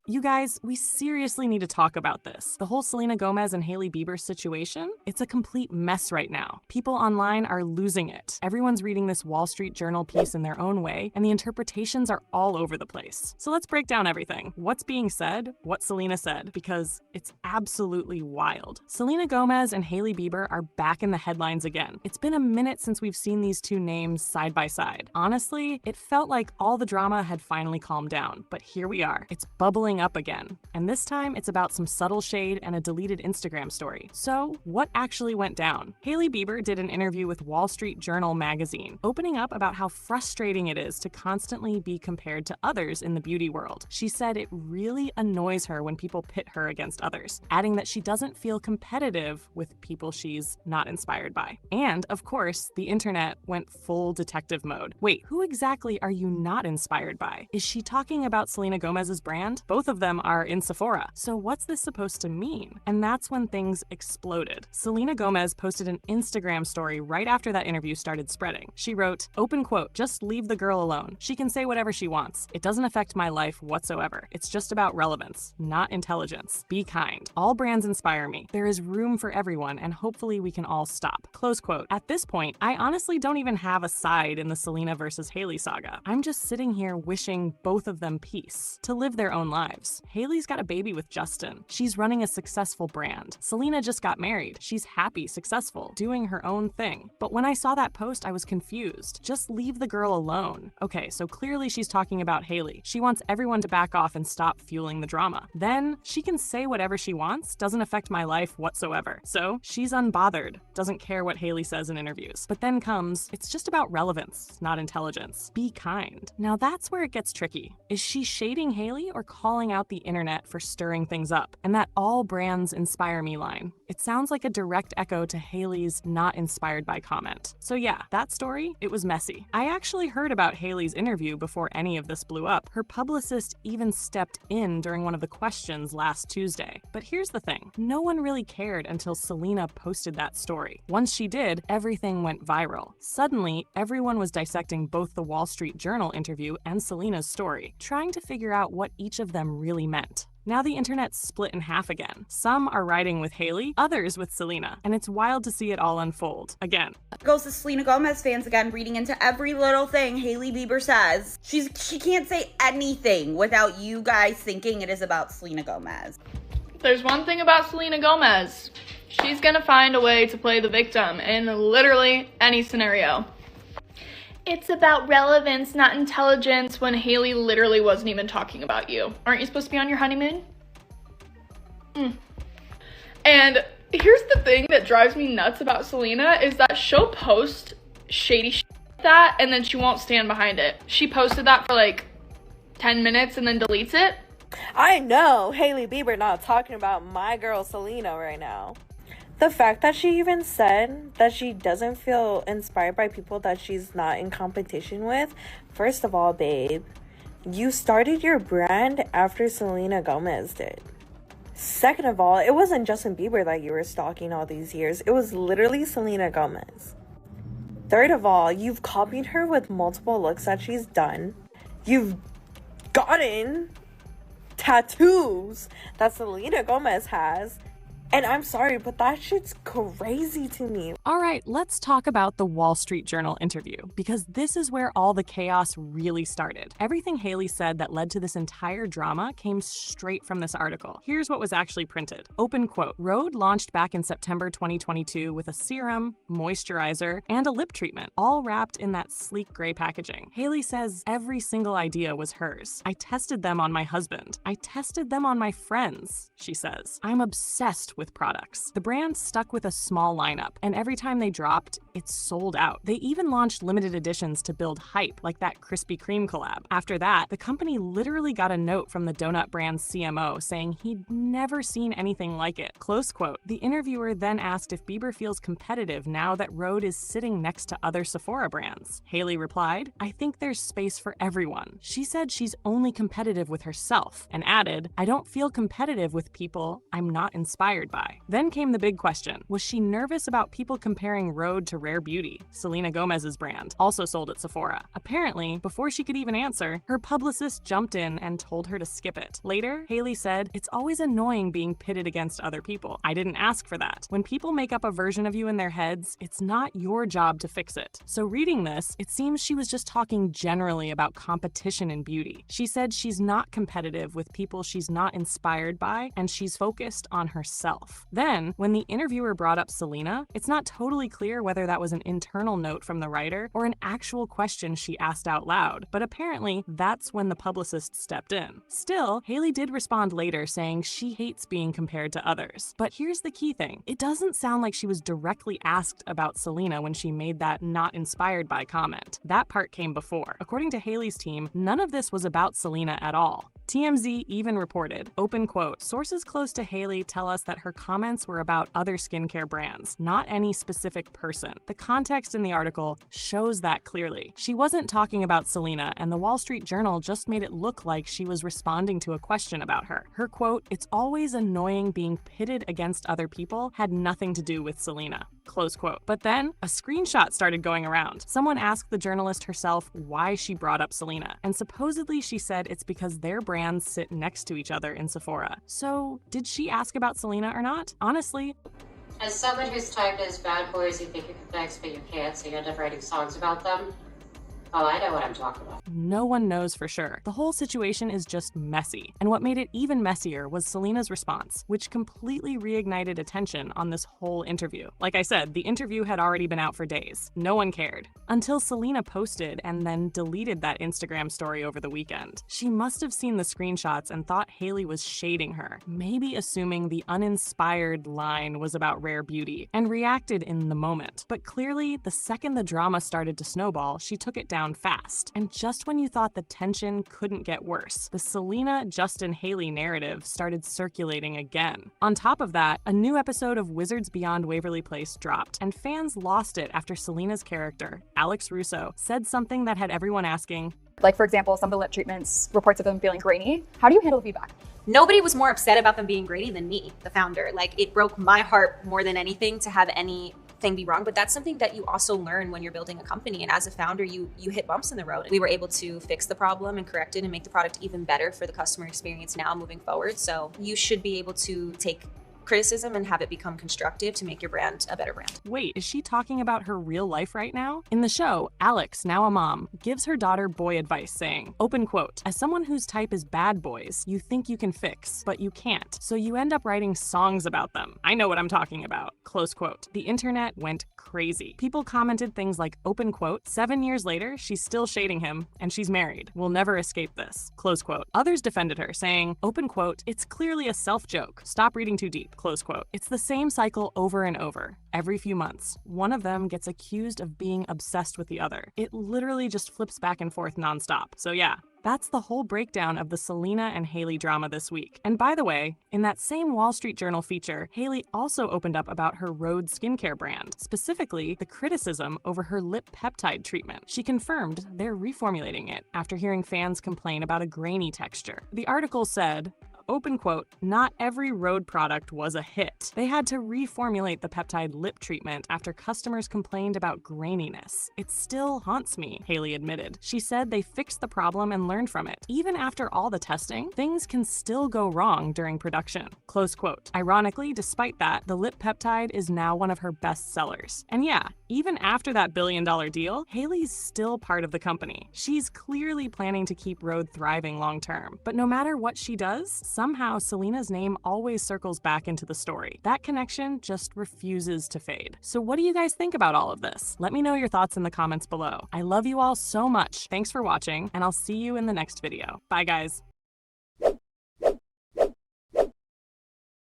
You guys, we seriously need to talk about this. The whole Selena Gomez and Hailey Bieber situation, it's a complete mess right now. People online are losing it. Everyone's reading this Wall Street Journal piece in their own way, and the interpretations are all over the place. So let's break down everything. What's being said, what Selena said, because it's absolutely wild. Selena Gomez and Hailey Bieber are back in the headlines again. It's been a minute since we've seen these two names side by side. Honestly, it felt like all the drama had finally calmed down, but here we are. It's bubbling up again. And this time, it's about some subtle shade and a deleted Instagram story. So, what actually went down? Hailey Bieber did an interview with Wall Street Journal magazine, opening up about how frustrating it is to constantly be compared to others in the beauty world. She said it really annoys her when people pit her against others, adding that she doesn't feel competitive with people she's not inspired by. And, of course, the internet went full detective mode. Wait, who exactly are you not inspired by? Is she talking about Selena Gomez's brand? Both of them are in Sephora. So what's this supposed to mean? And that's when things exploded. Selena Gomez posted an Instagram story right after that interview started spreading. She wrote, open quote, "Just leave the girl alone. She can say whatever she wants. It doesn't affect my life whatsoever. It's just about relevance, not intelligence. Be kind. All brands inspire me. There is room for everyone, and hopefully we can all stop." Close quote. At this point, I honestly don't even have a side in the Selena versus Hailey saga. I'm just sitting here wishing both of them peace, to live their own lives. Hailey's got a baby with Justin. She's running a successful brand. Selena just got married. She's happy, successful, doing her own thing. But when I saw that post, I was confused. Just leave the girl alone. Okay, so clearly she's talking about Hailey. She wants everyone to back off and stop fueling the drama. Then, she can say whatever she wants, doesn't affect my life whatsoever. So, she's unbothered, doesn't care what Hailey says in interviews. But then comes, it's just about relevance, not intelligence. Be kind. Now that's where it gets tricky. Is she shading Hailey or calling out the internet for stirring things up? And that all brands inspire me line. It sounds like a direct echo to Hailey's not inspired by comment. So yeah, that story, it was messy. I actually heard about Hailey's interview before any of this blew up. Her publicist even stepped in during one of the questions last Tuesday. But here's the thing, no one really cared until Selena posted that story. Once she did, everything went viral. Suddenly, everyone was dissecting both the Wall Street Journal interview and Selena's story, trying to figure out what each of them really meant. Now the internet's split in half again. Some are riding with Hailey, others with Selena, and it's wild to see it all unfold. Again. Goes to Selena Gomez fans again, reading into every little thing Hailey Bieber says. She can't say anything without you guys thinking it is about Selena Gomez. There's one thing about Selena Gomez. She's gonna find a way to play the victim in literally any scenario. It's about relevance, not intelligence, when Hailey literally wasn't even talking about you. Aren't you supposed to be on your honeymoon? And here's the thing that drives me nuts about Selena is that she'll post shady shit like that and then she won't stand behind it. She posted that for like 10 minutes and then deletes it. I know Hailey Bieber not talking about my girl Selena right now. The fact that she even said that she doesn't feel inspired by people that she's not in competition with. First of all, babe, you started your brand after Selena Gomez did. Second of all, it wasn't Justin Bieber that you were stalking all these years. It was literally Selena Gomez. Third of all, you've copied her with multiple looks that she's done. You've gotten tattoos that Selena Gomez has. And I'm sorry, but that shit's crazy to me. All right, let's talk about the Wall Street Journal interview, because this is where all the chaos really started. Everything Hailey said that led to this entire drama came straight from this article. Here's what was actually printed. Open quote, Rhode launched back in September 2022 with a serum, moisturizer, and a lip treatment, all wrapped in that sleek gray packaging. Hailey says every single idea was hers. I tested them on my husband. I tested them on my friends, she says. I'm obsessed with products. The brand stuck with a small lineup, and every time they dropped, it sold out. They even launched limited editions to build hype, like that Krispy Kreme collab. After that, the company literally got a note from the donut brand's CMO saying he'd never seen anything like it. Close quote. The interviewer then asked if Bieber feels competitive now that Rhode is sitting next to other Sephora brands. Hailey replied, I think there's space for everyone. She said she's only competitive with herself, and added, I don't feel competitive with people I'm not inspired inspired by. Then came the big question. Was she nervous about people comparing Rhode to Rare Beauty, Selena Gomez's brand, also sold at Sephora? Apparently, before she could even answer, her publicist jumped in and told her to skip it. Later, Hailey said, "It's always annoying being pitted against other people. I didn't ask for that. When people make up a version of you in their heads, it's not your job to fix it." So reading this, it seems she was just talking generally about competition in beauty. She said she's not competitive with people she's not inspired by, and she's focused on herself. Then, when the interviewer brought up Selena, it's not totally clear whether that was an internal note from the writer or an actual question she asked out loud, but apparently that's when the publicist stepped in. Still, Hailey did respond later saying she hates being compared to others. But here's the key thing. It doesn't sound like she was directly asked about Selena when she made that "not inspired by" comment. That part came before. According to Hailey's team, none of this was about Selena at all. TMZ even reported, open quote, "Sources close to Hailey tell us that her comments were about other skincare brands, not any specific person." The context in the article shows that clearly. She wasn't talking about Selena, and the Wall Street Journal just made it look like she was responding to a question about her. Her quote, "It's always annoying being pitted against other people," had nothing to do with Selena. Close quote. But then, a screenshot started going around. Someone asked the journalist herself why she brought up Selena, and supposedly she said it's because their brands sit next to each other in Sephora. So, did she ask about Selena or not? Honestly, as someone whose type is bad boys you think you can fix but you can't, so you end up writing songs about them, oh, I know what I'm talking about. no one knows for sure. The whole situation is just messy. And what made it even messier was Selena's response, which completely reignited attention on this whole interview. Like I said, the interview had already been out for days. No one cared. Until Selena posted and then deleted that Instagram story over the weekend. She must have seen the screenshots and thought Hailey was shading her, maybe assuming the uninspired line was about Rare Beauty, and reacted in the moment. But clearly, the second the drama started to snowball, she took it down fast. And just when you thought the tension couldn't get worse, the Selena Justin Hailey narrative started circulating again. On top of that, a new episode of Wizards Beyond Waverly Place dropped, and fans lost it after Selena's character, Alex Russo, said something that had everyone asking, like, for example, some of the lip treatments, reports of them feeling grainy. How do you handle the feedback? Nobody was more upset about them being grainy than me, the founder. Like, it broke my heart more than anything to have anything be wrong, but that's something that you also learn when you're building a company. And as a founder, you hit bumps in the road. We were able to fix the problem and correct it and make the product even better for the customer experience now moving forward. So you should be able to take criticism and have it become constructive to make your brand a better brand. Wait, is she talking about her real life right now? In the show, Alex, now a mom, gives her daughter boy advice saying, open quote, "As someone whose type is bad boys, you think you can fix, but you can't. So you end up writing songs about them. I know what I'm talking about." Close quote. The internet went crazy. People commented things like, open quote, "7 years later, she's still shading him, and she's married. We'll never escape this." Close quote. Others defended her, saying, open quote, "It's clearly a self-joke. Stop reading too deep." Close quote. It's the same cycle over and over. Every few months, one of them gets accused of being obsessed with the other. It literally just flips back and forth nonstop. So yeah, that's the whole breakdown of the Selena and Hailey drama this week. And by the way, in that same Wall Street Journal feature, Hailey also opened up about her Rhode skincare brand, specifically the criticism over her lip peptide treatment. She confirmed they're reformulating it after hearing fans complain about a grainy texture. The article said, open quote, "Not every Rhode product was a hit. They had to reformulate the peptide lip treatment after customers complained about graininess. It still haunts me," Hailey admitted. She said they fixed the problem and learned from it. Even after all the testing, things can still go wrong during production. Close quote. Ironically, despite that, the lip peptide is now one of her best sellers. And yeah, even after that billion-dollar deal, Hailey's still part of the company. She's clearly planning to keep Rhode thriving long-term. But no matter what she does, somehow Selena's name always circles back into the story. That connection just refuses to fade. So what do you guys think about all of this? Let me know your thoughts in the comments below. I love you all so much. Thanks for watching, and I'll see you in the next video. Bye, guys.